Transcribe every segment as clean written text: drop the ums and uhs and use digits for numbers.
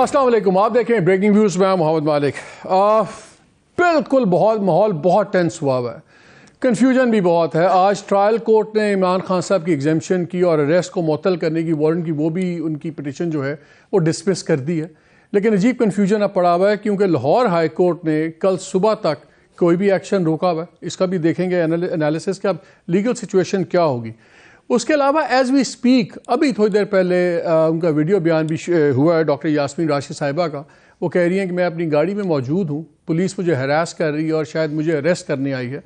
السلام علیکم، آپ دیکھیں بریکنگ ویوز میں محمد مالک. بالکل ماحول بہت ٹینس ہوا ہے، کنفیوژن بھی بہت ہے. آج ٹرائل کورٹ نے عمران خان صاحب کی ایگزیمپشن کی اور اریسٹ کو معطل کرنے کی وارنٹ کی، وہ بھی ان کی پٹیشن جو ہے وہ ڈسمس کر دی ہے. لیکن عجیب کنفیوژن اب پڑا ہوا ہے کیونکہ لاہور ہائی کورٹ نے کل صبح تک کوئی بھی ایکشن روکا ہوا ہے. اس کا بھی دیکھیں گے انالیسس کہ اب لیگل سچویشن کیا ہوگی. اس کے علاوہ ایز وی اسپیک ابھی تھوڑی دیر پہلے ان کا ویڈیو بیان بھی ہوا ہے ڈاکٹر یاسمین راشد صاحبہ کا. وہ کہہ رہی ہیں کہ میں اپنی گاڑی میں موجود ہوں، پولیس مجھے ہراس کر رہی ہے اور شاید مجھے اریسٹ کرنے آئی ہے.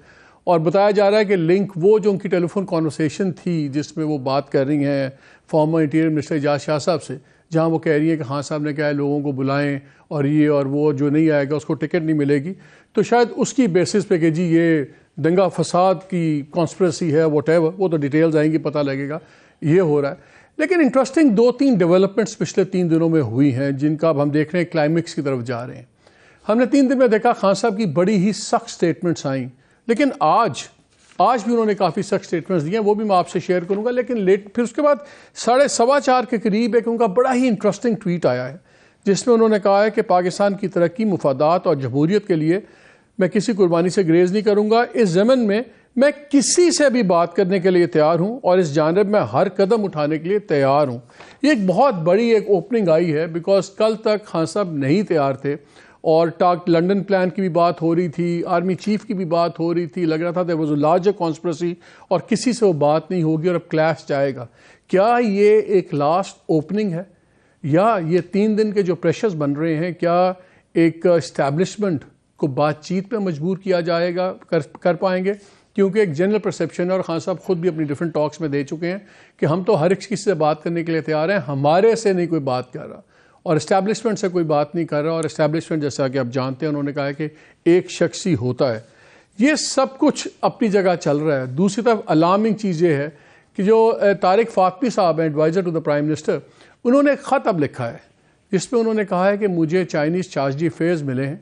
اور بتایا جا رہا ہے کہ لنک وہ جو ان کی ٹیلی فون کانورسیشن تھی جس میں وہ بات کر رہی ہیں فارمر انٹیریئر منسٹر اعجاز شاہ صاحب سے، جہاں وہ کہہ رہی ہیں کہ خان صاحب نے کہا ہے لوگوں کو بلائیں اور یہ اور وہ جو نہیں آئے گا اس کو ٹکٹ نہیں ملے گی. تو شاید اس کی بیسس پہ کہ جی یہ دنگا فساد کی کانسپریسی ہے واٹ ایور، وہ تو ڈیٹیلز آئیں گی پتہ لگے گا یہ ہو رہا ہے. لیکن انٹرسٹنگ 2-3 ڈیولپمنٹس پچھلے 3 دنوں میں ہوئی ہیں جن کا اب ہم دیکھ رہے ہیں کلائمیکس کی طرف جا رہے ہیں. ہم نے 3 دن میں دیکھا خان صاحب کی بڑی ہی سخت سٹیٹمنٹس آئیں، لیکن آج بھی انہوں نے کافی سخت سٹیٹمنٹس دی ہیں، وہ بھی میں آپ سے شیئر کروں گا. لیکن پھر اس کے بعد 4:15 کے قریب ایک ان کا بڑا ہی انٹرسٹنگ ٹویٹ آیا ہے جس میں انہوں نے کہا ہے کہ پاکستان کی ترقی، مفادات اور جمہوریت کے لیے میں کسی قربانی سے گریز نہیں کروں گا. اس ضمن میں کسی سے بھی بات کرنے کے لیے تیار ہوں اور اس جانب میں ہر قدم اٹھانے کے لیے تیار ہوں. یہ ایک بہت بڑی ایک اوپننگ آئی ہے بیکاز کل تک خان صاحب نہیں تیار تھے اور لنڈن پلان کی بھی بات ہو رہی تھی، آرمی چیف کی بھی بات ہو رہی تھی، لگ رہا تھا there was a larger conspiracy اور کسی سے وہ بات نہیں ہوگی اور اب کلیش جائے گا. کیا یہ ایک لاسٹ اوپننگ ہے یا یہ 3 دن کے جو پریشرز بن رہے ہیں کیا ایک اسٹیبلشمنٹ کو بات چیت پہ مجبور کیا جائے گا کر پائیں گے؟ کیونکہ ایک جنرل پرسیپشن ہے اور خان صاحب خود بھی اپنی ڈیفرنٹ ٹاکس میں دے چکے ہیں کہ ہم تو ہر ایک کسی سے بات کرنے کے لیے تیار ہیں، ہمارے سے نہیں کوئی بات کر رہا اور اسٹیبلشمنٹ سے کوئی بات نہیں کر رہا. اور اسٹیبلشمنٹ جیسا کہ آپ جانتے ہیں انہوں نے کہا ہے کہ ایک شخص ہی ہوتا ہے. یہ سب کچھ اپنی جگہ چل رہا ہے. دوسری طرف الارمنگ چیز یہ ہے کہ جو طارق فاطمی صاحب ہیں adviser to the prime minister, انہوں نے ایک خط اب لکھا ہے جس میں انہوں نے کہا ہے کہ مجھے چائنیز چارجی افیئرز ملے ہیں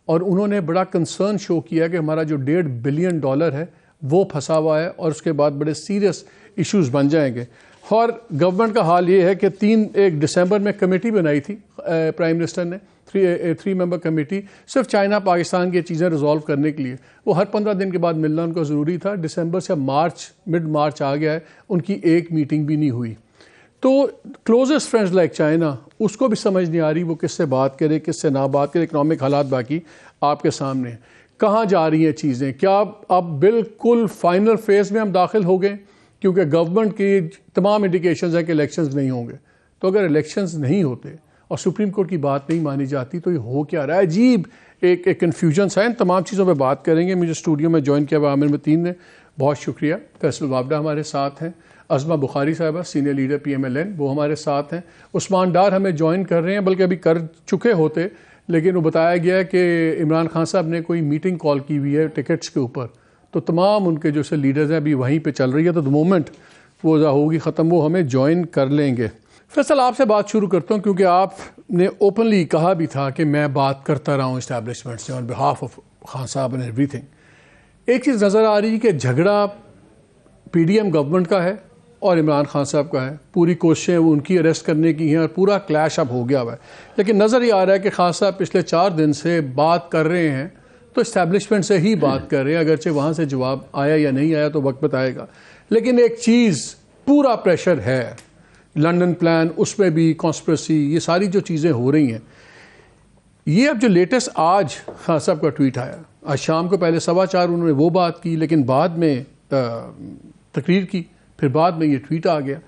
اور انہوں نے بڑا کنسرن شو کیا کہ ہمارا جو $1.5 بلین ہے وہ پھنسا ہوا ہے اور اس کے بعد بڑے سیریس ایشوز بن جائیں گے. اور گورنمنٹ کا حال یہ ہے کہ 1 دسمبر میں کمیٹی بنائی تھی پرائم منسٹر نے 3 ممبر کمیٹی صرف چائنا پاکستان کی چیزیں ریزالو کرنے کے لیے. وہ ہر 15 دن کے بعد ملنا ان کو ضروری تھا. دسمبر سے مڈ مارچ آ گیا ہے، ان کی ایک میٹنگ بھی نہیں ہوئی. تو کلوزسٹ فرینڈز لائک چائنا، اس کو بھی سمجھ نہیں آ رہی وہ کس سے بات کرے کس سے نہ بات کرے. اکنامک حالات باقی آپ کے سامنے ہیں. کہاں جا رہی ہیں چیزیں؟ کیا اب بالکل فائنل فیز میں ہم داخل ہو گئے؟ کیونکہ گورنمنٹ کی تمام انڈیکیشنز ہیں کہ الیکشنز نہیں ہوں گے. تو اگر الیکشنز نہیں ہوتے اور سپریم کورٹ کی بات نہیں مانی جاتی تو یہ ہو کیا رہا ہے؟ عجیب ایک کنفیوژنس ہے. ان تمام چیزوں پہ بات کریں گے. مجھے اسٹوڈیو میں جوائن کیا ہوا عامر متین نے، بہت شکریہ. فیصل وابڈہ ہمارے ساتھ ہیں، عظمہ بخاری صاحبہ سینئر لیڈر PMLN وہ ہمارے ساتھ ہیں، عثمان ڈار ہمیں جوائن کر رہے ہیں، بلکہ ابھی کر چکے ہوتے لیکن وہ بتایا گیا ہے کہ عمران خان صاحب نے کوئی میٹنگ کال کی ہوئی ہے ٹکٹس کے اوپر، تو تمام ان کے جو سے لیڈرز ہیں ابھی وہیں پہ چل رہی ہے. تو دا مومنٹ وہ ہوگی ختم وہ ہمیں جوائن کر لیں گے. فیصل آپ سے بات شروع کرتا ہوں کیونکہ آپ نے اوپنلی کہا بھی تھا کہ میں بات کرتا رہا ہوں اسٹیبلشمنٹ سے آن بہاف آف خان صاحب اینڈ ایوری تھنگ. ایک چیز نظر آ رہی ہے کہ جھگڑا PDM گورنمنٹ کا ہے اور عمران خان صاحب کا ہے. پوری کوششیں وہ ان کی اریسٹ کرنے کی ہیں اور پورا کلیش اب ہو گیا ہوا ہے. لیکن نظر یہ آ رہا ہے کہ خان صاحب پچھلے 4 دن سے بات کر رہے ہیں تو اسٹیبلشمنٹ سے ہی بات کر رہے ہیں، اگرچہ وہاں سے جواب آیا یا نہیں آیا تو وقت بتائے گا. لیکن ایک چیز پورا پریشر ہے، لنڈن پلان، اس میں بھی کانسپریسی، یہ ساری جو چیزیں ہو رہی ہیں. یہ اب جو لیٹسٹ آج خان صاحب کا ٹویٹ آیا، آج شام کو پہلے 4:15 انہوں نے وہ بات کی لیکن بعد میں تقریر کی، پھر بعد میں یہ ٹویٹ آ گیا.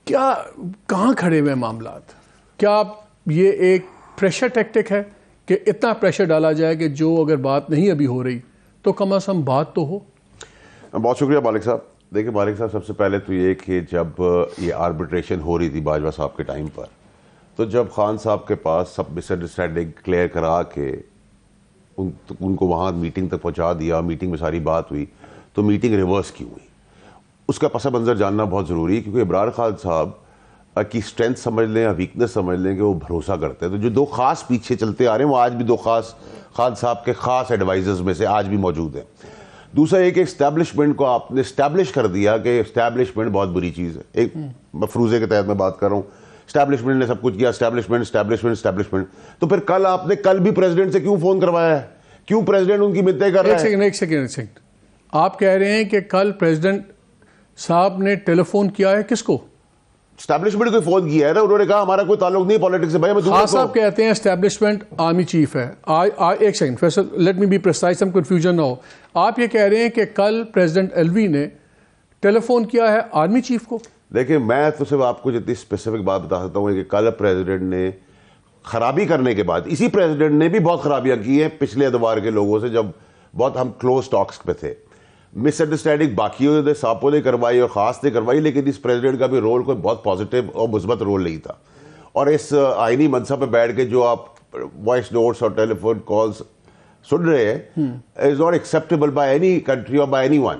کیا کہاں کھڑے ہوئے معاملات؟ کیا یہ ایک پریشر ٹیکٹک ہے کہ اتنا پریشر ڈالا جائے کہ جو اگر بات نہیں ابھی ہو رہی تو کم از کم بات تو ہو؟ بہت شکریہ مالک صاحب. دیکھیں مالک صاحب، سب سے پہلے تو یہ کہ جب یہ آربیٹریشن ہو رہی تھی باجوہ صاحب کے ٹائم پر، تو جب خان صاحب کے پاس سب مس انڈرسٹینڈنگ کلیئر کرا کے ان کو وہاں میٹنگ تک پہنچا دیا، میٹنگ میں ساری بات ہوئی، تو میٹنگ ریورس کیوں ہوئی اس کا پس منظر جاننا بہت ضروری ہے. کیونکہ عمران خان صاحب کی اسٹرینتھ سمجھ لیں یا ویکنس سمجھ لیں کہ وہ بھروسہ کرتے ہیں. تو جو 2 خاص پیچھے چلتے آ رہے ہیں وہ آج بھی 2 خاص خان صاحب کے خاص ایڈوائزرز میں سے آج بھی موجود ہیں. دوسرا یہ کہ اسٹیبلشمنٹ کو آپ نے اسٹیبلش کر دیا کہ اسٹیبلشمنٹ بہت بری چیز ہے. ایک مفروضے کے تحت میں بات کر رہا ہوں اسٹیبلشمنٹ نے سب کچھ کیا, اسٹیبلشمنٹ. تو پھر کل آپ نے کل بھی پریزیڈنٹ سے کیوں فون کروایا ہے؟ کیوں پریزیڈنٹ ان کی منتیں کر رہا ہے؟ ایک سیکنڈ آپ کہہ رہے ہیں کہ کل پریزیڈنٹ صاحب نے ٹیلی فون کیا ہے کس کو؟ اسٹیبلشمنٹ کو فون کیا ہے نا, انہوں نے کہا ہمارا کوئی تعلق نہیں پالیٹکس سے. خان صاحب کہتے ہیں اسٹیبلشمنٹ آرمی چیف ہے. ایک second Faisal, let me be precise, some confusion نہ ہو. آپ یہ کہہ رہے ہیں کہ کل پریزیڈنٹ ایلوی نے ٹیلی فون کیا ہے آرمی چیف کو؟ دیکھیں میں تو صرف آپ کو جتنی اسپیسیفک بات بتا سکتا ہوں کہ کل پریزیڈنٹ نے خرابی کرنے کے بعد, اسی پریزیڈنٹ نے بھی بہت خرابیاں کی ہیں پچھلے ادوار کے لوگوں سے جب بہت ہم کلوز ٹاکس پہ تھے. مس انڈرسٹینڈنگ باقیوں نے ساپوں نے کروائی اور خاص نے کروائی, لیکن اس پریزیڈنٹ کا بھی رول کوئی بہت پازیٹیو اور مثبت رول نہیں تھا. اور اس آئینی منصب پہ بیٹھ کے جو آپ وائس نوٹس اور ٹیلی فون کالز سن رہے ہیں is not acceptable by any country اور بائی اینی ون.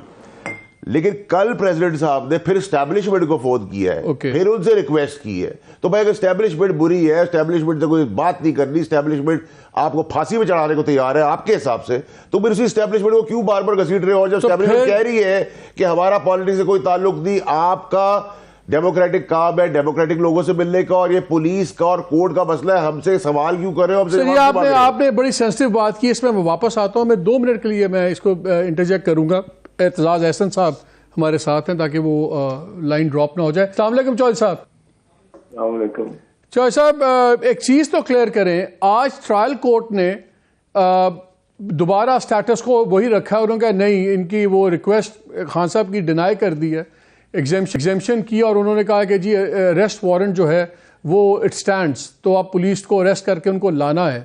لیکن کل پریزیڈنٹ صاحب نے پھر اسٹیبلشمنٹ کو فون کیا ہے, پھر ان سے ریکویسٹ کی ہے. تو بھائی اگر اسٹیبلشمنٹ بری ہے, اسٹیبلشمنٹ سے کوئی بات نہیں کرنی, اسٹیبلشمنٹ آپ کو پھانسی میں چڑھانے کو تیار ہے آپ کے حساب سے, تو پھر اسی اسٹیبلشمنٹ کو کیوں بار بار گھسیٹ رہے ہو؟ جب اسٹیبلشمنٹ کہہ رہی ہے کہ ہمارا پالیٹکس سے کوئی تعلق نہیں, آپ کا ڈیموکریٹک کام ہے ڈیموکریٹک لوگوں سے ملنے کا, اور یہ پولیس کا اور کورٹ کا مسئلہ ہے, ہم سے سوال کیوں کر رہے ہو؟ آپ نے بڑی سینسٹیو بات کی, اس میں واپس آتا ہوں. میں 2 منٹ کے لیے میں اس کو انٹرجیکٹ کروں گا. اعتزاز احسن صاحب ہمارے ساتھ ہیں تاکہ وہ لائن ڈراپ نہ ہو جائے. السلام علیکم چوہدری صاحب. السلام علیکم. چوہدری صاحب ایک چیز تو کلیئر کریں, آج ٹرائل کورٹ نے دوبارہ سٹیٹس کو وہی رکھا ہے. انہوں نے کہا نہیں, ان کی وہ ریکویسٹ خان صاحب کی ڈینائی کر دی ہے, ایگزیمشن کی, اور انہوں نے کہا کہ جی اریسٹ وارنٹ جو ہے وہ اٹ سٹینڈس, تو آپ پولیس کو اریسٹ کر کے ان کو لانا ہے.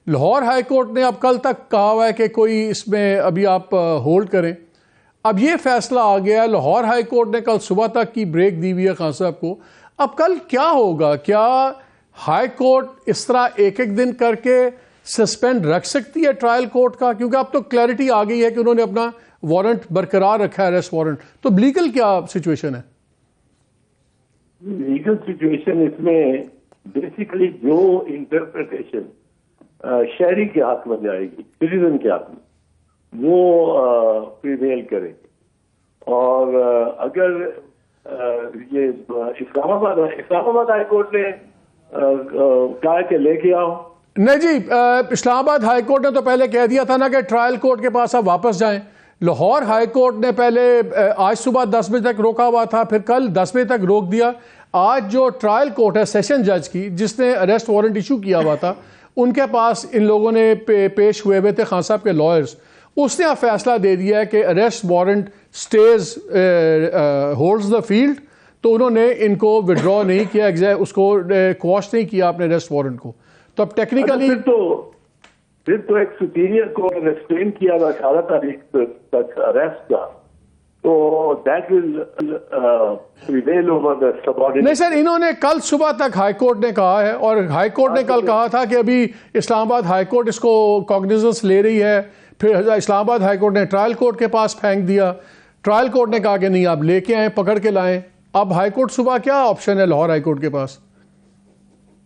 لاہور ہائی کورٹ نے اب کل تک کہا ہوا ہے کہ کوئی اس میں ابھی آپ ہولڈ کریں. اب یہ فیصلہ آ گیا ہے, لاہور ہائی کورٹ نے کل صبح تک کی بریک دی ہوئی ہے خان صاحب کو. اب کل کیا ہوگا؟ کیا ہائی کورٹ اس طرح ایک دن کر کے سسپینڈ رکھ سکتی ہے ٹرائل کورٹ کا؟ کیونکہ اب تو کلیئرٹی آ گئی ہے کہ انہوں نے اپنا وارنٹ برقرار رکھا ہے, اریسٹ وارنٹ. تو لیگل کیا سچویشن ہے؟ لیگل سچویشن اس میں بیسیکلی جو انٹرپریٹیشن شہری کے حق میں جائے گی, سٹیزن کے حق میں, وہ پریویل کرے گی. اور اگر یہ اسلام آباد ہائی کورٹ نے کہا کہ لے کے آؤ, نہیں جی, اسلام آباد ہائی کورٹ نے تو پہلے کہہ دیا تھا نا کہ ٹرائل کورٹ کے پاس آپ واپس جائیں. لاہور ہائی کورٹ نے پہلے آج صبح 10 بجے تک روکا ہوا تھا, پھر کل 10 بجے تک روک دیا. آج جو ٹرائل کورٹ ہے سیشن جج کی, جس نے اریسٹ وارنٹ ایشو کیا ہوا تھا, ان کے پاس ان لوگوں نے پیش ہوئے ہوئے تھے خان صاحب کے لائرز. اس نے اب فیصلہ دے دیا ہے کہ arrest warrant cities holds the field, تو انہوں نے ان کو وڈرا نہیں کیا, اس کو کوش نہیں کیا اپنے اریسٹ وارنٹ کو. تو اب ٹیکنیکلی پھر تو ایک سپیریئر کورٹ نے ایکسپلین کیا تھا 18 تاریخ تک اریسٹ کا, تو that will prevail over the subordinate. نہیں سر, انہوں نے کل صبح تک ہائی کورٹ نے کہا ہے, اور ہائی کورٹ نے کل کہا تھا کہ ابھی اسلام آباد ہائی کورٹ اس کو کاگنیزنس لے رہی ہے. پھر اسلام آباد ہائی کورٹ نے ٹرائل کورٹ کے پاس پھینک دیا. ٹرائل کورٹ نے کہا کہ نہیں, آپ لے کے آئیں, پکڑ کے لائیں. اب ہائی کورٹ صبح کیا آپشن ہے لاہور ہائی کورٹ کے پاس؟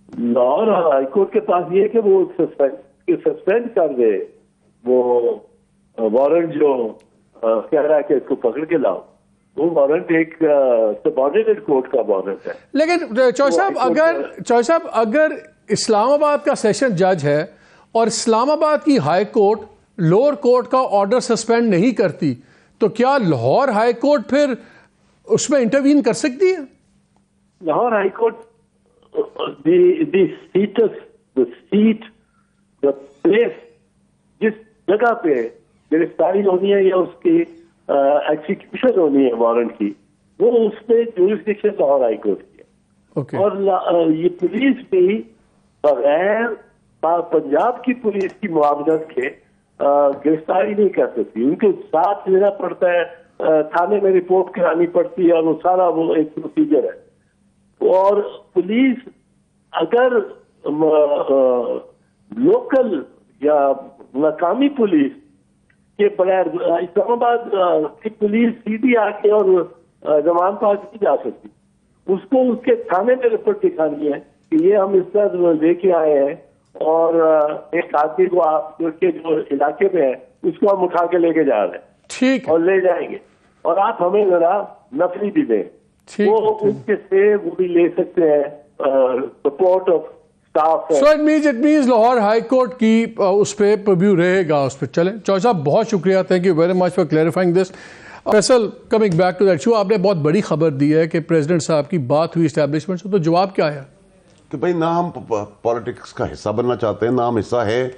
لاہور ہائی کورٹ کے پاس یہ کہ وہ سسپینڈ کر دے وہ وارنٹ جو کہہ رہا ہے کہ اس کو پکڑ کے لاؤ. وہ وارنٹ ایک سبارڈینیٹ کورٹ کا وارنٹ ہے. لیکن چوہدری صاحب اگر اسلام آباد کا سیشن جج ہے اور اسلام آباد کی ہائی کورٹ لوور کورٹ کا آرڈر سسپینڈ نہیں کرتی, تو کیا لاہور ہائی کورٹ پھر اس میں انٹروین کر سکتی ہے؟ لاہور ہائی کورٹ پلیس جس جگہ پہ گرفتاری ہونی ہے یا اس کی ایکسیکیوشن ہونی ہے وارنٹ کی, وہ اس پہ جورسڈکشن لاہور ہائی کورٹ کی ہے. اور یہ پولیس بھی بغیر پنجاب کی پولیس کی معاونت کے گرفتاری نہیں کر سکتی. ان کے ساتھ لینا پڑتا ہے, تھانے میں رپورٹ کرانی پڑتی ہے, اور وہ سارا وہ ایک پروسیجر ہے. اور پولیس اگر لوکل یا مقامی پولیس کے بغیر, اسلام آباد کی پولیس سیدھی آ کے اور زمان پاس نہیں جا سکتی. اس کو اس کے تھانے میں رپورٹ دکھانی ہے کہ یہ ہم اس طرح لے کے آئے ہیں, اور ایک آدمی کو آپ کے جو علاقے میں ہے اس کو ہم اٹھا کے لے کے جا رہے ہیں, ٹھیک, اور لے جائیں گے, اور آپ ہمیں ذرا نفری بھی دیں. وہ ان کے سے وہ بھی لے سکتے ہیں, support of staff. So it means Lahore high court کی اس پہ پریویو رہے گا اس پہ. چلیں چوہدری صاحب بہت شکریہ, thank you very much for clarifying this. Faisal, coming back to that issue, آپ نے بہت بڑی خبر دی ہے کہ پریزیڈنٹ صاحب کی بات ہوئی اسٹیبلشمنٹ سے, تو جواب کیا ہے؟ کہ بھائی نہ ہم پالیٹکس کا حصہ بننا چاہتے ہیں, نہ ہم حصہ ہے.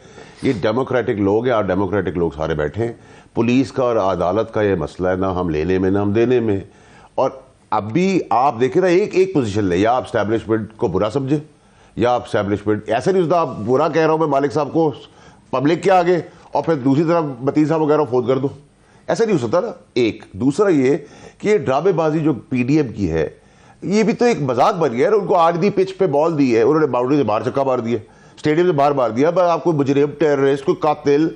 یہ ڈیموکریٹک لوگ ہیں, اور ڈیموکریٹک لوگ سارے بیٹھے ہیں. پولیس کا اور عدالت کا یہ مسئلہ ہے, نہ ہم لینے میں نہ ہم دینے میں. اور اب بھی آپ دیکھیں نا, ایک پوزیشن لیں, یا آپ اسٹیبلشمنٹ کو برا سمجھیں, یا آپ اسٹیبلشمنٹ ایسے نہیں ہوتا. آپ برا کہہ رہا ہوں میں مالک صاحب کو پبلک کے آگے, اور پھر دوسری طرف متین صاحب وغیرہ فوت کر دو, ایسا نہیں ہو سکتا نا. ایک دوسرا یہ کہ یہ ڈرامے بازی جو پی ڈی ایم کی ہے, یہ بھی تو ایک مذاق بن گیا ہے. ان کو آدھی پچ پہ بال دی ہے, انہوں نے باؤنڈری سے باہر چھکا مار دیا, اسٹیڈیم سے باہر مار دیا. آپ کوئی مجرم, ٹیررسٹ, کوئی قاتل,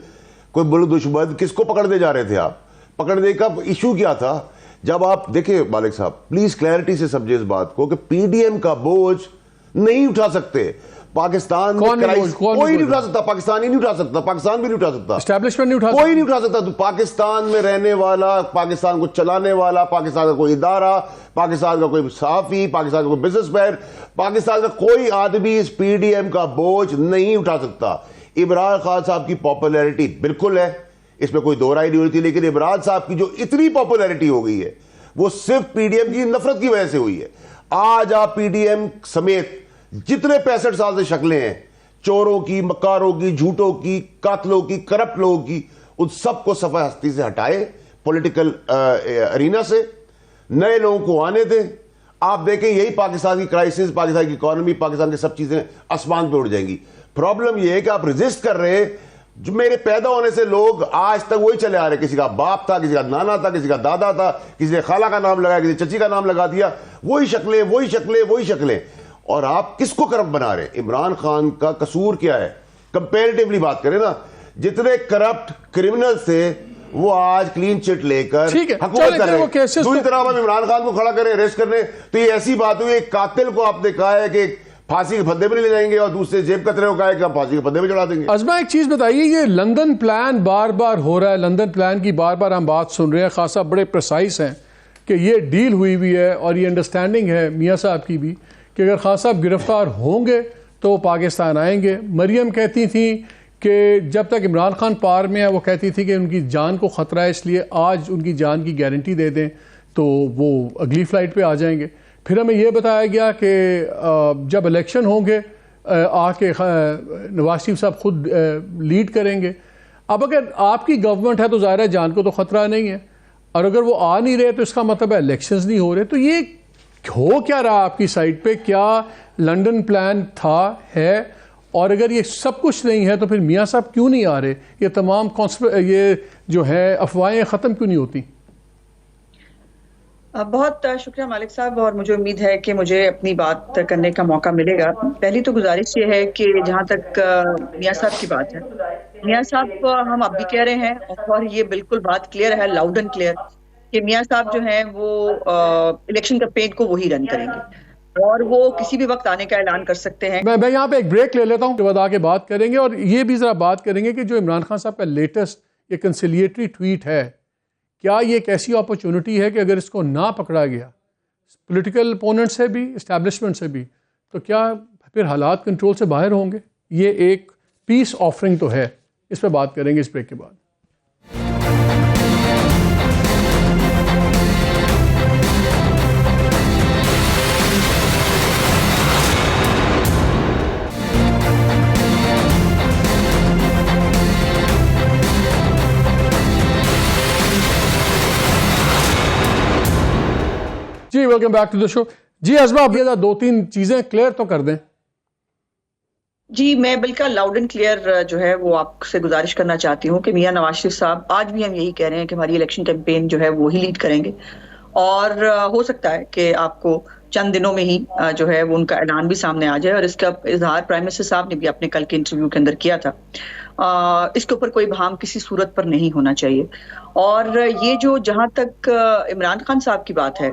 کوئی ملک دشمن, کس کو پکڑنے جا رہے تھے آپ؟ پکڑنے کا ایشو کیا تھا؟ جب آپ دیکھیں مالک صاحب پلیز کلیئرٹی سے سمجھے اس بات کو کہ پی ڈی ایم کا بوجھ نہیں اٹھا سکتے پاکستان میں, کوئی نہیں اٹھا سکتا. پاکستان ہی نہیں اٹھا سکتا, پاکستان بھی نہیں اٹھا سکتا, اسٹیبلشمنٹ نہیں اٹھا کوئی نہیں اٹھا سکتا. تو پاکستان میں رہنے والا, پاکستان کو چلانے والا, پاکستان کا کوئی ادارہ, پاکستان کا کوئی صحافی, پاکستان کا کوئی بزنس مین, پاکستان کا کوئی آدمی اس پی ڈی ایم کا بوجھ نہیں اٹھا سکتا. عمران خان صاحب کی پاپولیرٹی بالکل ہے, اس میں کوئی دو رائے نہیں ہوئی تھی, لیکن عمران صاحب کی جو اتنی پاپولیرٹی ہو گئی ہے وہ صرف پی ڈی ایم کی نفرت کی وجہ سے ہوئی ہے. آج آپ پی ڈی ایم سمیت جتنے 65 سال سے شکلیں ہیں, چوروں کی, مکاروں کی, جھوٹوں کی, قاتلوں کی, کرپٹ لوگوں کی, ان سب کو صفحہ ہستی سے ہٹائے, پولیٹیکل ارینا سے نئے لوگوں کو آنے دیں. آپ دیکھیں یہی پاکستان کی کرائسس, پاکستان کی اکانومی, پاکستان کی سب چیزیں آسمان پہ اڑ جائیں گی. پرابلم یہ ہے کہ آپ ریزسٹ کر رہے ہیں. جو میرے پیدا ہونے سے لوگ آج تک وہی چلے آ رہے, کسی کا باپ تھا, کسی کا نانا تھا, کسی کا دادا تھا, کسی نے خالہ کا نام لگایا, کسی چچی کا نام لگا دیا, وہی شکلیں وہی شکلیں وہی شکلیں. اور آپ کس کو کرپٹ بنا رہے ہیں؟ عمران خان کا قصور کیا ہے؟ کمپیریٹیولی بات کریں نا, جتنے کرپٹ کرمنل تھے وہ آج کلین چٹ لے کر حکومت کر رہے ہیں. دوسری طرح ہم عمران خان کو کھڑا کریں ریسٹ کرنے, تو یہ ایسی بات ہوئی, ایک قاتل کو آپ نے کہا ہے کہ پھانسی کے پھندے میں لے جائیں گے, اور دوسرے جیب کترے کو کہا ہے کہ ہم پھانسی کے پھندے میں چڑھا دیں گے. ازما ایک چیز بتائیے, یہ لندن پلان بار بار ہو رہا ہے, لندن پلان کی بار بار ہم بات سن رہے ہیں, خاص صاحب بڑے پریسائز ہیں کہ یہ ڈیل ہوئی ہے, اور یہ انڈرسٹینڈنگ ہے میاں صاحب کی بھی کہ اگر خان صاحب گرفتار ہوں گے تو وہ پاکستان آئیں گے. مریم کہتی تھیں کہ جب تک عمران خان پار میں ہے, وہ کہتی تھی کہ ان کی جان کو خطرہ ہے, اس لیے آج ان کی جان کی گارنٹی دے دیں تو وہ اگلی فلائٹ پہ آ جائیں گے. پھر ہمیں یہ بتایا گیا کہ جب الیکشن ہوں گے آ کے نواز شریف صاحب خود لیڈ کریں گے. اب اگر آپ کی گورنمنٹ ہے تو ظاہر ہے جان کو تو خطرہ نہیں ہے, اور اگر وہ آ نہیں رہے تو اس کا مطلب ہے الیکشنز نہیں ہو رہے. تو یہ ہو کیا رہا آپ کی سائٹ پہ؟ کیا لنڈن پلان تھا, ہے؟ اور اگر یہ سب کچھ نہیں ہے تو پھر میاں صاحب کیوں نہیں آ رہے؟ یہ تمام یہ جو ہے افواہیں ختم کیوں نہیں ہوتی؟ بہت شکریہ مالک صاحب, اور مجھے امید ہے کہ مجھے اپنی بات کرنے کا موقع ملے گا. پہلی تو گزارش یہ ہے کہ جہاں تک میاں صاحب کی بات ہے, میاں صاحب ہم اب بھی کہہ رہے ہیں, اور یہ بالکل بات کلیئر ہے, لاؤڈ اینڈ کلیئر, کہ میاں صاحب جو ہیں وہ الیکشن کیمپین کو وہی رن کریں گے, اور وہ کسی بھی وقت آنے کا اعلان کر سکتے ہیں. میں یہاں پہ ایک بریک لے لیتا ہوں, کے بعد آ کے بات کریں گے, اور یہ بھی ذرا بات کریں گے کہ جو عمران خان صاحب کا لیٹسٹ یہ کنسیلیٹری ٹویٹ ہے, کیا یہ ایک ایسی اپرچونٹی ہے کہ اگر اس کو نہ پکڑا گیا پولیٹیکل اپوننٹ سے بھی, اسٹیبلشمنٹ سے بھی, تو کیا پھر حالات کنٹرول سے باہر ہوں گے؟ یہ ایک پیس آفرنگ تو ہے. اس پہ بات کریں گے اس بریک کے بعد. جی ویلکم بیک ٹو دا شو. جی ازما, اب یہ 2-3 چیزیں کلیئر تو کر دیں. جی میں بالکل لاؤڈ اینڈ کلیئر جو ہے وہ آپ سے گزارش کرنا چاہتی ہوں کہ میاں نواز شریف صاحب, آج بھی ہم یہی کہہ رہے ہیں کہ ہماری الیکشن کیمپین جو ہے وہی لیڈ کریں گے, اور ہو سکتا ہے کہ آپ کو چند دنوں میں ہی جو ہے وہ ان کا اعلان بھی سامنے آ جائے, اور اس کا اظہار پرائم منسٹر صاحب نے بھی اپنے کل کے انٹرویو کے اندر کیا تھا. اس کے اوپر کوئی بہام کسی صورت پر نہیں ہونا چاہیے. اور یہ جو جہاں تک عمران خان صاحب کی بات ہے,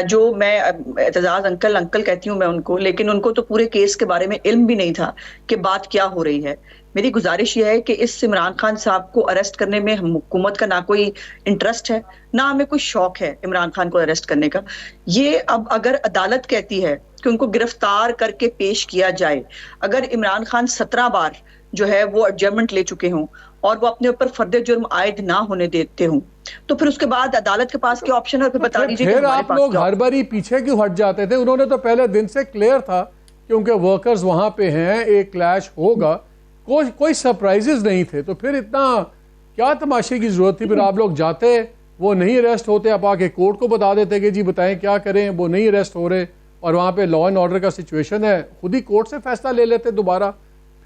جو میں اعتزاز انکل کہتی ہوں میں ان کو, لیکن ان کو تو پورے کیس کے بارے میں علم بھی نہیں تھا کہ بات کیا ہو رہی ہے, میری گزارش یہ ہے کہ اس عمران خان صاحب کو اریسٹ کرنے میں حکومت کا نہ کوئی انٹرسٹ ہے، نہ ہمیں کوئی شوق ہے عمران خان کو اریسٹ کرنے کا. یہ اب اگر عدالت کہتی ہے کہ ان کو گرفتار کر کے پیش کیا جائے، اگر عمران خان 17 بار جو ہے وہ ایڈجرمنٹ لے چکے ہوں اور وہ اپنے اوپر فرد جرم عائد نہ ہونے دیتے ہوں، تو پھر اس کے بعد عدالت کے پاس کیا آپشن ہے؟ اور پھر بتا دیجیے کہ پھر ہمارے آپ پاس لوگ کیا ہر باری پیچھے کیوں ہٹ جاتے تھے؟ انہوں نے تو پہلے دن سے کلیئر تھا کیونکہ ورکرز وہاں پہ ہیں، ایک کلیش ہوگا، کوئی سرپرائزز نہیں تھے، تو پھر اتنا کیا تماشے کی ضرورت تھی؟ پھر آپ لوگ جاتے، وہ نہیں اریسٹ ہوتے، آپ آ کے کورٹ کو بتا دیتے کہ جی بتائیں کیا کریں، وہ نہیں اریسٹ ہو رہے، اور وہاں پہ لا اینڈ آرڈر کا سچویشن ہے، خود ہی کورٹ سے فیصلہ لے لیتے دوبارہ.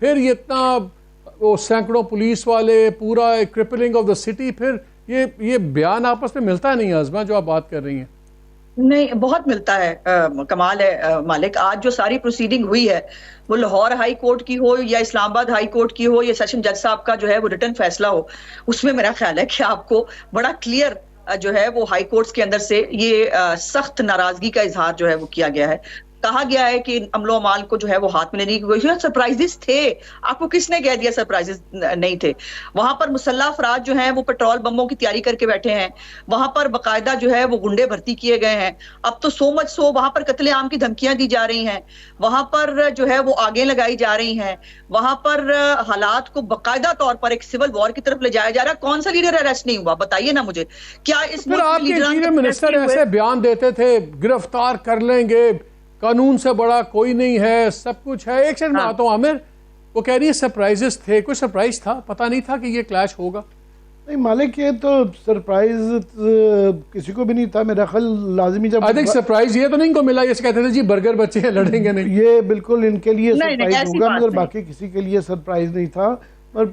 پھر یہ اتنا وہ سینکڑوں پولیس والے، پورا کرپلنگ آف دا سٹی، پھر یہ بیان آپس میں ملتا نہیں ہے ازما جو آپ بات کر رہی ہیں؟ نہیں، بہت ملتا ہے. کمال ہے مالک، آج جو ساری پروسیڈنگ ہوئی ہے وہ لاہور ہائی کورٹ کی ہو یا اسلام آباد ہائی کورٹ کی ہو یا سیشن جج صاحب کا جو ہے وہ ریٹن فیصلہ ہو، اس میں میرا خیال ہے کہ آپ کو بڑا کلیئر جو ہے وہ ہائی کورٹس کے اندر سے یہ سخت ناراضگی کا اظہار جو ہے وہ کیا گیا ہے. کہا گیا ہے کہ عمل و اعمال کو جو ہے وہ ہاتھ میں لینے کی کوشش. سرپرائزز تھے، آپ کو کس نے کہہ دیا سرپرائزز نہیں تھے؟ وہاں پر مسلح افراد جو ہیں وہ پیٹرول بموں کی تیاری کر کے بیٹھے ہیں، وہاں پر باقاعدہ جو ہے وہ گنڈے بھرتی کیے گئے ہیں. اب تو سو مچ سو وہاں پر قتل عام کی دھمکیاں دی جا رہی ہیں، وہاں پر جو ہے وہ آگیں لگائی جا رہی ہیں، وہاں پر حالات کو باقاعدہ طور پر ایک سول وار کی طرف لے جایا جا رہا ہے. کون سا لیڈر اریسٹ نہیں ہوا؟ بتائیے نا مجھے. کیا اس پھر آپ کے چیف منسٹر ایسے بیان دیتے تھے گرفتار کر لیں گے، قانون سے بڑا کوئی نہیں ہے، سب کچھ ہے. ایک سیکنڈ میں آتا ہوں عامر، وہ کہہ رہی ہے سرپرائزز تھے. کوئی سرپرائز تھا؟ پتہ نہیں تھا کہ یہ کلیش ہوگا؟ نہیں مالک، یہ تو سرپرائز کسی کو بھی نہیں تھا میرا خیال. لازمی جب سرپرائز یہ تو نہیں کو ملا، یہ کہتے تھے جی برگر بچے ہیں لڑیں گے نہیں. یہ بالکل ان کے لیے نہیں، سرپرائز ہوگا، مگر باقی کسی کے لیے سرپرائز نہیں تھا. اور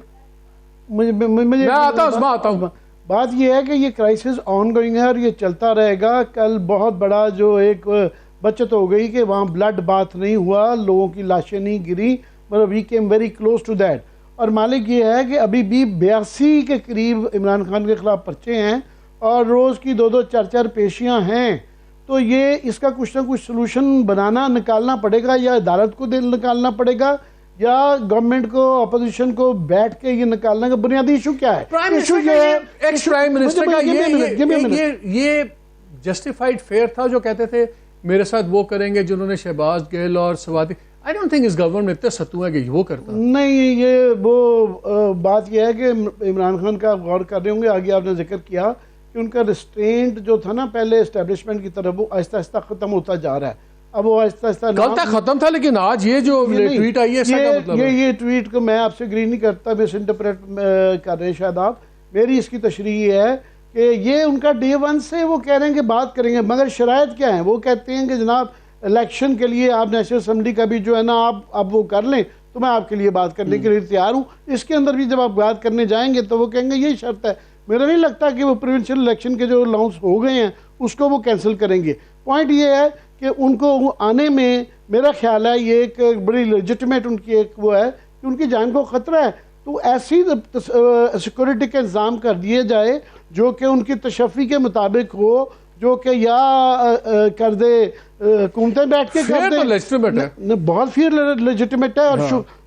میں آتا ہوں. بات یہ ہے کہ یہ کرائسس آن گوئنگ ہے اور یہ چلتا رہے گا. کل بہت بڑا جو ایک بچت ہو گئی کہ وہاں بلڈ بات نہیں ہوا، لوگوں کی لاشیں نہیں گری، مگر we came very close to that. اور مالک یہ ہے کہ ابھی بھی 82 کے قریب عمران خان کے خلاف پرچے ہیں اور روز کی 2-2 4-4 پیشیاں ہیں. تو یہ اس کا کچھ نہ کچھ سلوشن بنانا نکالنا پڑے گا، یا عدالت کو نکالنا پڑے گا، یا گورنمنٹ کو اپوزیشن کو بیٹھ کے یہ نکالنے کا بنیادی ایشو کیا ہے؟ ایکس پرائم منسٹر کا یہ جسٹیفائڈ فیئر تھا جو کہتے تھے میرے ساتھ وہ کریں گے جنہوں نے شہباز گل اور سوادی. I don't think اس گورنمنٹ میں اتنے ستو ہیں کہ وہ کرتا. نہیں، یہ وہ بات یہ ہے کہ عمران خان کا غور کر رہے ہوں گے. آگے آپ نے ذکر کیا کہ ان کا ریسٹرینٹ جو تھا نا پہلے اسٹیبلشمنٹ کی طرف، وہ آہستہ آہستہ ختم ہوتا جا رہا ہے. اب وہ آہستہ آہستہ کل تک ختم تھا، لیکن آج یہ جو ٹویٹ آئی ہے یہ ٹویٹ کو میں آپ سے اگری نہیں کرتا، مس انٹرپریٹ کر رہے ہیں شاید آپ. میری اس کی تشریح یہ ہے کہ یہ ان کا ڈے 1 سے وہ کہہ رہے ہیں کہ بات کریں گے، مگر شرائط کیا ہیں؟ وہ کہتے ہیں کہ جناب الیکشن کے لیے آپ نیشنل اسمبلی کا بھی جو ہے نا آپ وہ کر لیں تو میں آپ کے لیے بات کرنے کے لیے تیار ہوں. اس کے اندر بھی جب آپ بات کرنے جائیں گے تو وہ کہیں گے یہی شرط ہے. میرا نہیں لگتا کہ وہ پروونشل الیکشن کے جو الاؤنس ہو گئے ہیں اس کو وہ کینسل کریں گے. پوائنٹ یہ ہے کہ ان کو آنے میں میرا خیال ہے یہ ایک بڑی لیجٹمیٹ ان کی ایک وہ ہے کہ ان کی جان کو خطرہ ہے. تو ایسی سیکورٹی کا انتظام کر دیے جائے جو کہ ان کی تشفی کے مطابق ہو، جو کہ یا کر دے حکومتیں بیٹھ کے کر دے. بہت فیئر لیجٹمیٹ ہے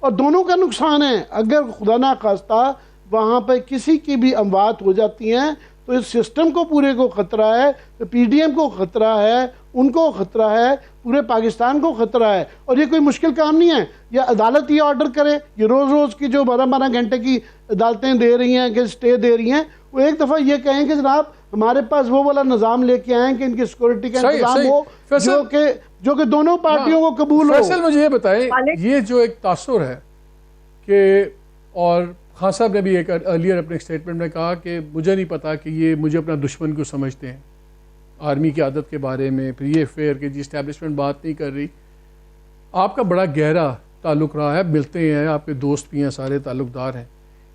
اور دونوں کا نقصان ہے. اگر خدا نہ خواستہ وہاں پہ کسی کی بھی اموات ہو جاتی ہیں تو اس سسٹم کو پورے کو خطرہ ہے، پی ڈی ایم کو خطرہ ہے، ان کو خطرہ ہے، پورے پاکستان کو خطرہ ہے. اور یہ کوئی مشکل کام نہیں ہے. یا عدالت یہ آرڈر کرے، یہ روز کی جو 12 گھنٹے کی عدالتیں دے رہی ہیں کہ اسٹے دے رہی ہیں، وہ ایک دفعہ یہ کہیں کہ جناب ہمارے پاس وہ والا نظام لے کے آئیں کہ ان کی سیکورٹی کا انتظام ہو جو کہ دونوں پارٹیوں کو قبول ہو. فیصل مجھے یہ بتائیں، یہ جو ایک تاثر ہے کہ، اور خان صاحب نے بھی ایک ارلیئر اپنے اسٹیٹمنٹ میں کہا کہ مجھے نہیں پتا کہ یہ مجھے اپنا دشمن کیوں سمجھتے ہیں آرمی کی عادت کے بارے میں. پھر یہ فیئر کہ جی اسٹیبلشمنٹ بات نہیں کر رہی. آپ کا بڑا گہرا تعلق رہا ہے، ملتے ہیں، آپ کے دوست بھی ہیں، سارے تعلق دار ہیں.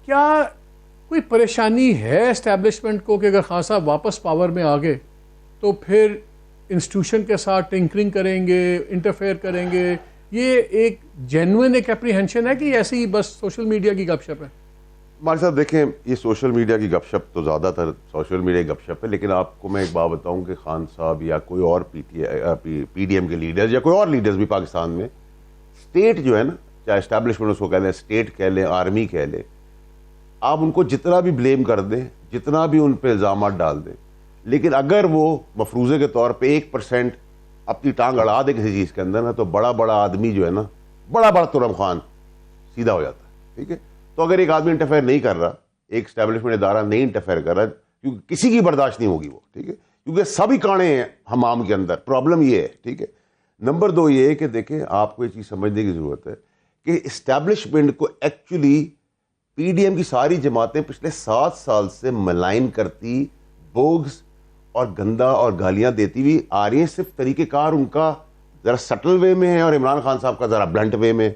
کیا کوئی پریشانی ہے اسٹیبلشمنٹ کو کہ اگر خان صاحب واپس پاور میں آ گئے تو پھر انسٹیٹیوشن کے ساتھ ٹنکرنگ کریں گے، انٹرفیئر کریں گے؟ یہ ایک جینوئن ایک اپریہنشن ہے کہ ایسی بس سوشل میڈیا کی گپ شپ ہے؟ مالک صاحب دیکھیں، یہ سوشل میڈیا کی گپ شپ تو زیادہ تر سوشل میڈیا کی گپ شپ ہے، لیکن آپ کو میں ایک بات بتاؤں کہ خان صاحب یا کوئی اور پی ڈی ایم کے لیڈرز یا کوئی اور لیڈرز بھی پاکستان میں، اسٹیٹ جو ہے نا چاہے اسٹیبلشمنٹ اس کو کہہ لیں, اسٹیٹ کہہ لیں, آرمی کہہ لیں, آپ ان کو جتنا بھی بلیم کر دیں, جتنا بھی ان پہ الزامات ڈال دیں, لیکن اگر وہ مفروضے کے طور پہ 1% اپنی ٹانگ اڑا دے کسی چیز کے اندر نا, تو بڑا بڑا آدمی جو ہے نا, بڑا بڑا ترم خان سیدھا ہو جاتا ہے. ٹھیک ہے, تو اگر ایک آدمی انٹرفیئر نہیں کر رہا, ایک اسٹیبلشمنٹ ادارہ نہیں انٹرفیئر کر رہا, کیونکہ کسی کی برداشت نہیں ہوگی وہ. ٹھیک ہے, کیونکہ سبھی کانے ہیں حمام کے اندر. پرابلم یہ ہے. ٹھیک ہے, نمبر 2 یہ ہے کہ دیکھیں آپ کو یہ چیز سمجھنے کی ضرورت ہے کہ اسٹیبلشمنٹ کو ایکچولی پی ڈی ایم کی ساری جماعتیں پچھلے 7 سال سے ملائن کرتی, بوگز اور گندا اور گالیاں دیتی ہوئی آ رہی ہیں. صرف طریقہ کار ان کا ذرا سٹل وے میں ہے اور عمران خان صاحب کا ذرا بلنٹ وے میں.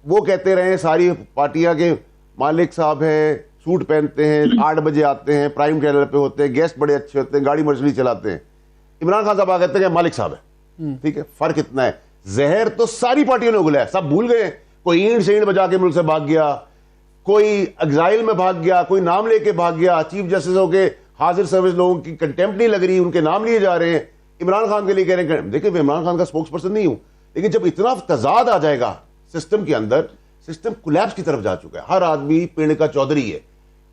وہ کہتے رہے ہیں ساری پارٹیاں کے مالک صاحب ہیں, سوٹ پہنتے ہیں, 8 بجے آتے ہیں, پرائم چینل پہ ہوتے ہیں, گیسٹ بڑے اچھے ہوتے ہیں, گاڑی مرسڈیز چلاتے ہیں. عمران خان صاحب کہتے ہیں کہ مالک صاحب ہے. ٹھیک ہے, فرق اتنا ہے. زہر تو ساری پارٹیوں نے اگلا ہے, سب بھول گئے. کوئی اینٹ سے اینٹ بجا کے ملک سے بھاگ گیا, کوئی ایگزائل میں بھاگ گیا, کوئی نام لے کے بھاگ گیا. چیف جسٹس ہو کے حاضر سروس لوگوں کی کنٹمپٹ نہیں لگ رہی, ان کے نام لیے جا رہے ہیں. عمران خان کے لیے کہہ رہے ہیں, دیکھیں میں عمران خان کا اسپوکس پرسن نہیں ہوں, لیکن جب اتنا تضاد آ جائے گا سسٹم کے اندر, سسٹم کولیپس کی طرف جا چکا ہے. ہر آدمی پنڈ کا چودھری ہے.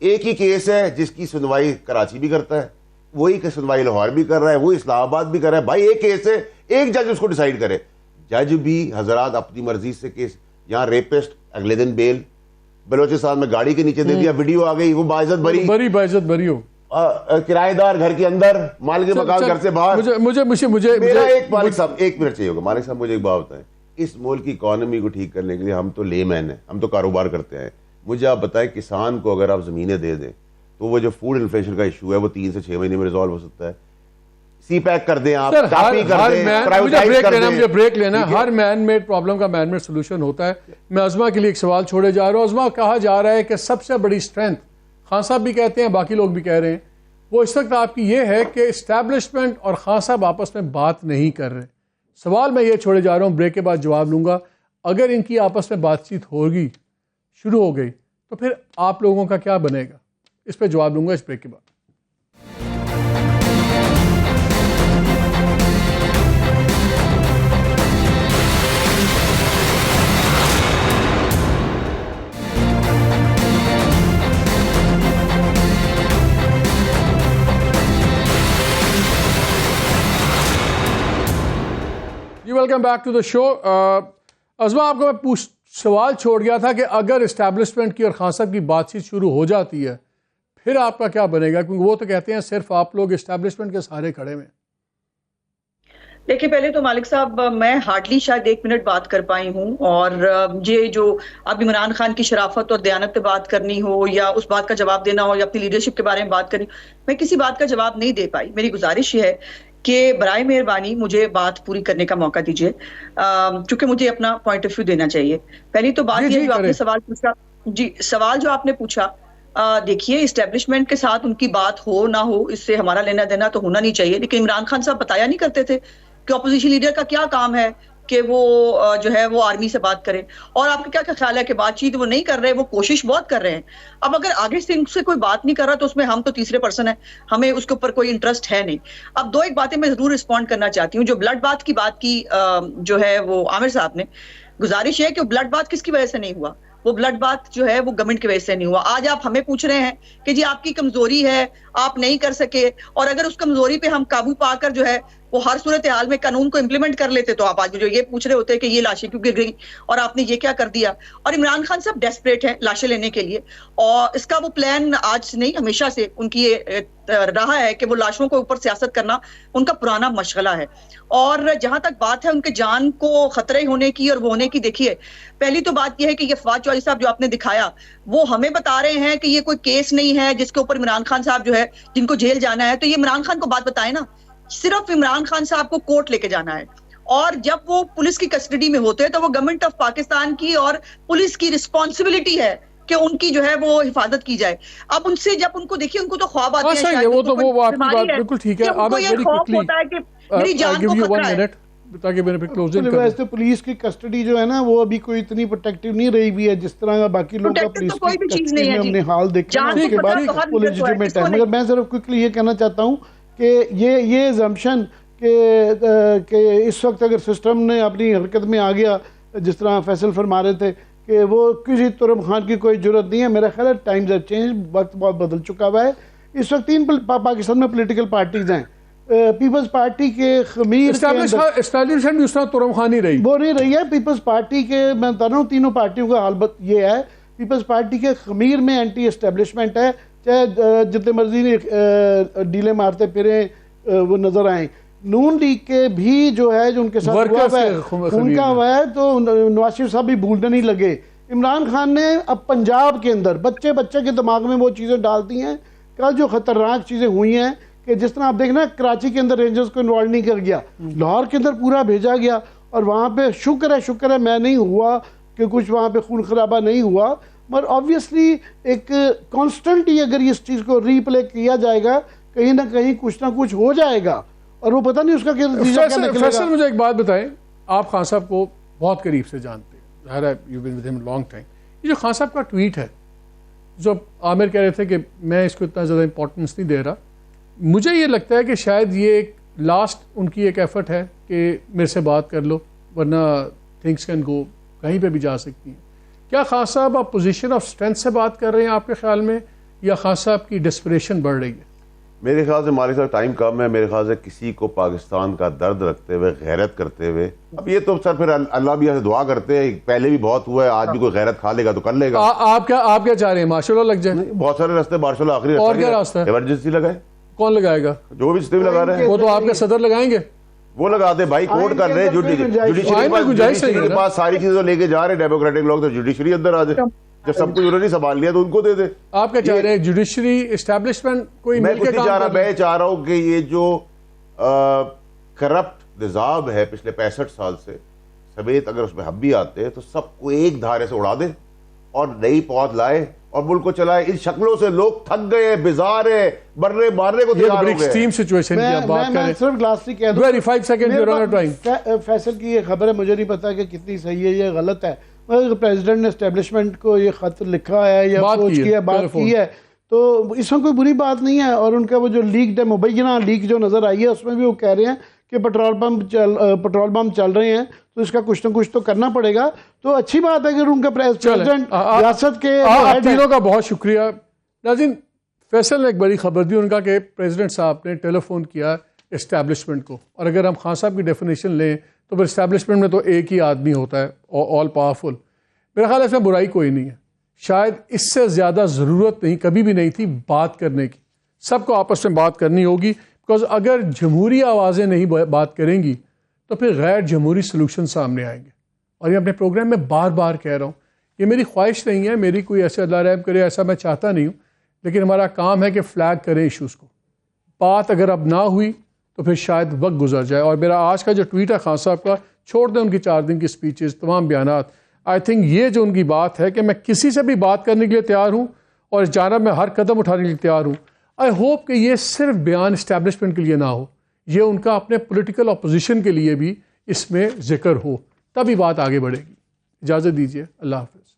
ایک ہی کیس ہے جس کی سنوائی کراچی بھی کرتا ہے, وہی کی سنوائی لاہور بھی کر رہا ہے, وہی اسلام آباد بھی کر رہا ہے. بھائی ایک کیس ہے, ایک جج اس کو ڈیسائیڈ کرے. جج بھی حضرات اپنی مرضی سے کیس, یہاں ریپسٹ اگلے دن بیل, بلوچستان میں گاڑی کے نیچے دے دیا, ویڈیو آ گئی, وہ باعزت بری ہو, کرایہ دار گھر کے اندر, مال کے مکان گھر سے باہر. مجھے میرا ایک مالک صاحب, 1 منٹ چاہیے ہوگا. مالک صاحب مجھے ایک بات بتائیں, اس ملک کی اکانومی کو ٹھیک کرنے کے لیے ہم تو لے مین ہیں, ہم تو کاروبار کرتے ہیں. مجھے آپ بتائیں کسان کو اگر آپ زمینیں دے دیں تو وہ جو فوڈ انفلیشن کا ایشو ہے وہ 3 سے 6 مہینے میں ریزالو ہو سکتا ہے. سی پیک کر دیں, آپ کاپی کر دیں, پرائیویٹائز کر دیں. مجھے بریک لینا ہے. ہر مین میڈ پرابلم کا مین میڈ سولوشن ہوتا ہے. میں عظما کے لیے ایک سوال چھوڑے جا رہا ہوں. عظما, کہا جا رہا ہے کہ سب سے بڑی اسٹرینتھ, خان صاحب بھی کہتے ہیں, باقی لوگ بھی کہہ رہے ہیں, وہ اس وقت آپ کی یہ ہے کہ اسٹیبلشمنٹ اور خان صاحب آپس میں بات نہیں کر رہے. سوال میں یہ چھوڑے جا رہا ہوں, بریک کے بعد جواب لوں گا. اگر ان کی آپس میں بات چیت ہوگی, شروع ہو گئی, تو پھر آپ لوگوں کا کیا بنے گا؟ اس پہ جواب لوں گا اس بریک کے بعد. ویلکم بیک ٹو دا شو. عظما, آپ کو میں سوال چھوڑ گیا تھا کہ اگر اسٹیبلشمنٹ کی اور خان صاحب کی بات چیت شروع ہو جاتی ہے پھر آپ کا کیا بنے گا, کیونکہ وہ تو کہتے ہیں صرف آپ لوگ اسٹیبلشمنٹ کے سہارے کھڑے میں. دیکھیں, پہلے تو مالک صاحب میں ہارڈلی شاید 1 منٹ بات کر پائی ہوں, اور یہ جو اب عمران خان کی شرافت اور دیانت پہ بات کرنی ہو یا اس بات کا جواب دینا ہو یا اپنی لیڈرشپ کے بارے میں بات کرنی, میں کسی بات کا جواب نہیں دے پائی. میری گزارش یہ ہے کہ برائے مہربانی مجھے بات پوری کرنے کا موقع دیجیے, چونکہ مجھے اپنا پوائنٹ آف ویو دینا چاہیے. پہلی تو بات یہ جو آپ نے سوال پوچھا, سوال جو آپ نے پوچھا, دیکھیے اسٹیبلشمنٹ کے ساتھ ان کی بات ہو نہ ہو اس سے ہمارا لینا دینا تو ہونا نہیں چاہیے, لیکن عمران خان صاحب بتایا نہیں کرتے تھے کہ اپوزیشن لیڈر کا کیا کام ہے کہ وہ جو ہے وہ آرمی سے بات کرے. اور آپ کا کیا خیال ہے کہ بات چیت وہ نہیں کر رہے, وہ کوشش بہت کر رہے ہیں. اب اگر آگے سے ان سے کوئی بات نہیں کر رہا تو اس میں ہم تو تیسرے پرسن ہیں, ہمیں اس کے اوپر کوئی انٹرسٹ ہے نہیں. اب 2 ایک باتیں میں ضرور رسپونڈ کرنا چاہتی ہوں. جو بلڈ بات کی جو ہے وہ عامر صاحب نے, گزارش ہے کہ بلڈ بات کس کی وجہ سے نہیں ہوا, وہ بلڈ بات جو ہے وہ گورنمنٹ کی وجہ سے نہیں ہوا. آج آپ ہمیں پوچھ رہے ہیں کہ جی آپ کی کمزوری ہے, آپ نہیں کر سکے, اور اگر اس کمزوری پہ ہم قابو پا کر جو ہے وہ ہر صورتحال میں قانون کو امپلیمنٹ کر لیتے تو آپ آج جو یہ پوچھ رہے ہوتے کہ یہ لاشیں کیوں گر گئی اور آپ نے یہ کیا کر دیا. اور عمران خان صاحب ڈیسپریٹ ہیں لاشیں لینے کے لیے, اور اس کا وہ پلان آج نہیں ہمیشہ سے ان کی یہ رہا ہے کہ وہ لاشوں کو اوپر سیاست کرنا ان کا پرانا مشغلہ ہے. اور جہاں تک بات ہے ان کے جان کو خطرے ہونے کی اور وہ ہونے کی, دیکھیے پہلی تو بات یہ ہے کہ یہ فواد چودھری صاحب جو آپ نے دکھایا وہ ہمیں بتا رہے ہیں کہ یہ کوئی کیس نہیں ہے جس کے اوپر عمران خان صاحب جو ہے جن کو جیل جانا ہے, تو یہ عمران خان کو بات بتائے نا. صرف عمران خان صاحب کو کورٹ لے کے جانا ہے, اور جب وہ پولیس کی کسٹڈی میں ہوتے ہیں تو وہ گورنمنٹ آف پاکستان کی اور پولیس کی رسپانسبلٹی ہے کہ ان کی جو ہے وہ حفاظت کی جائے. اب ان سے جب ان کو دیکھیے ان کو تو خواب آتے ہیں, وہ تو وہ آپ کی بات بالکل ٹھیک ہے. ان کو یہ خوف ہوتا ہے کہ میری جان کو خطرہ ہے. تاکہ میں نے کلوزنگ کر ویسے پولیس کی کسٹڈی جو ہے نا وہ ابھی کوئی اتنی پروٹیکٹیو نہیں رہی بھی ہے جس طرح باقی لوگ کا پولیس کی کسٹڈی میں ہم نے حال دیکھا اس کے بعد وہ لیجیٹیمیٹ ہے. مگر میں صرف کوئکلی یہ کہنا چاہتا ہوں کہ یہ ایگزمپشن کہ اس وقت اگر سسٹم نے اپنی حرکت میں آ گیا جس طرح فیصل فرما رہے تھے کہ وہ کسی ترم خان کی کوئی ضرورت نہیں ہے. میرا خیال ہے ٹائمز ہیو چینج, وقت بہت بدل چکا ہوا ہے. اس وقت 3 پاکستان میں پولیٹیکل پارٹیز ہیں. پیپلز پارٹی کے خمیر اسٹیبلشمنٹ بھی اس طرح ترم خان ہی رہی, وہ نہیں رہی ہے. پیپلز پارٹی کے میں بتا رہا ہوں تینوں پارٹیوں کا حال یہ ہے, پیپلز پارٹی کے خمیر میں اینٹی اسٹیبلشمنٹ ہے, چاہے جتنے مرضی ڈیلے مارتے پھریں وہ نظر آئیں. نون لیگ کے بھی جو ہے جو ان کے ساتھ ہوا ہے ان کا ہوا ہے, تو نواز شریف صاحب بھی بھولنے نہیں لگے. عمران خان نے اب پنجاب کے اندر بچے کے دماغ میں وہ چیزیں ڈالتی ہیں. کل جو خطرناک چیزیں ہوئی ہیں کہ جس طرح آپ دیکھنا کراچی کے اندر رینجرز کو انوالو نہیں کر گیا, لاہور کے اندر پورا بھیجا گیا, اور وہاں پہ شکر ہے میں نہیں ہوا کہ کچھ وہاں پہ خون خرابہ نہیں ہوا. مگر آبویسلی ایک کانسٹنٹ ہی اگر اس چیز کو ری پلے کیا جائے گا کہیں نہ کہیں کچھ نہ کچھ ہو جائے گا, اور وہ پتہ نہیں اس کا کیا نتیجہ کیا نکلے گا. فیصل مجھے ایک بات بتائیں, آپ خان صاحب کو بہت قریب سے جانتے ہیں, ظاہر ہے یو بین ود ہم لانگ ٹائم. یہ جو خان صاحب کا ٹویٹ ہے جو عامر کہہ رہے تھے کہ میں اس کو اتنا زیادہ امپورٹنس نہیں دے رہا, مجھے یہ لگتا ہے کہ شاید یہ ایک لاسٹ ان کی ایک ایفرٹ ہے کہ میرے سے بات کر لو ورنہ تھنگس کین گو, کہیں پہ بھی جا سکتی ہیں. کیا خان صاحب آپ پوزیشن آف اسٹرینتھ سے بات کر رہے ہیں آپ کے خیال میں, یا خان صاحب کی ڈسپریشن بڑھ رہی ہے؟ میرے خیال سے مالک صاحب ٹائم کم ہے. میرے خیال سے کسی کو پاکستان کا درد رکھتے ہوئے, غیرت کرتے ہوئے, اب یہ تو سر پھر اللہ بھی دعا کرتے ہیں, پہلے بھی بہت ہوا ہے, آج بھی کوئی غیرت کھا لے گا تو کر لے گا. آپ کیا چاہ رہے ہیں, مارشل لا لگ جائے؟ بہت سارے راستے مارشل لا آخری اور کیا راستہ ہے؟ ایمرجنسی لگائے. کون لگائے گا؟ جو بھی سسٹم لگا رہے ہیں وہ تو آپ کے صدر لگائیں گے. وہ لگا دے بھائی, کوٹ کر رہے جوڈیشری کے پاس ساری چیزیں لے کے جا رہے ڈیموکریٹک لوگ, تو جوڈیشری اندر آ جائے. جب سب کچھ انہوں نے سنبھال لیا تو ان کو دے دے. آپ کیا چاہ رہے ہیں, جوڈیشری اسٹیبلشمنٹ کوئی میں مل کچھ کے نہیں چاہ رہا, کام میں چاہ رہا ہوں کہ یہ جو کرپٹ نظام ہے پچھلے 65 سال سے سمیت, اگر اس میں ہم بھی آتے ہیں تو سب کو ایک دھارے سے اڑا دے اور نئی پود لائے اور ملک کو چلائے. ان شکلوں سے لوگ تھک گئے, بیزار ہیں, مرنے مارنے کو تیار ہو گئے. ایکسٹریم سچویشن کی آپ بات کریں. میں صرف لاسٹلی کہہ دوں, 5 second you run time. Faisal کی یہ خبر ہے, مجھے نہیں پتا کہ کتنی صحیح ہے یا غلط ہے, مگر پریزیڈنٹ نے اسٹیبلشمنٹ کو یہ خط لکھا ہے یا اپروچ کیا ہے, بات کی ہے, تو اس میں کوئی بری بات نہیں ہے. اور ان کا وہ جو لیک ہے, مبینہ لیک جو نظر آئی ہے, اس میں بھی وہ کہہ رہے ہیں کہ پٹرول پمپ چل رہے ہیں, تو اس کا کچھ نہ کچھ تو کرنا پڑے گا. تو اچھی بات ہے کہ ان کا پریزیڈنٹ ریاست کے. آپ تینوں کا بہت شکریہ. ناظرین, فیصل نے ایک بڑی خبر دی ان کا کہ پریزیڈنٹ صاحب نے ٹیلی فون کیا اسٹیبلشمنٹ کو, اور اگر ہم خان صاحب کی ڈیفینیشن لیں تو پھر اسٹیبلشمنٹ میں تو ایک ہی آدمی ہوتا ہے, آل پاورفل. میرا خیال ہے اس میں برائی کوئی نہیں ہے. شاید اس سے زیادہ ضرورت نہیں, کبھی بھی نہیں تھی بات کرنے کی. سب کو آپس میں بات کرنی ہوگی, بیکاز اگر جمہوری آوازیں نہیں بات کریں گی تو پھر غیر جمہوری سلوشن سامنے آئیں گے. اور یہ اپنے پروگرام میں بار بار کہہ رہا ہوں, یہ میری خواہش نہیں ہے, میری کوئی ایسے اللہ رحم کرے ایسا میں چاہتا نہیں ہوں, لیکن ہمارا کام ہے کہ فلیگ کریں ایشوز کو. بات اگر اب نہ ہوئی تو پھر شاید وقت گزر جائے. اور میرا آج کا جو ٹویٹ ہے خان صاحب کا, چھوڑ دیں ان کی 4 دن کی سپیچز, تمام بیانات. آئی تھنک یہ جو ان کی بات ہے کہ میں کسی سے بھی بات کرنے کے لیے تیار ہوں اور اس جانب میں ہر قدم اٹھانے کے لیے تیار ہوں. آئی ہوپ کہ یہ صرف بیان اسٹیبلشمنٹ کے لیے نہ ہو, یہ ان کا اپنے پولیٹیکل اپوزیشن کے لیے بھی اس میں ذکر ہو, تبھی بات آگے بڑھے گی. اجازت دیجیے, اللہ حافظ.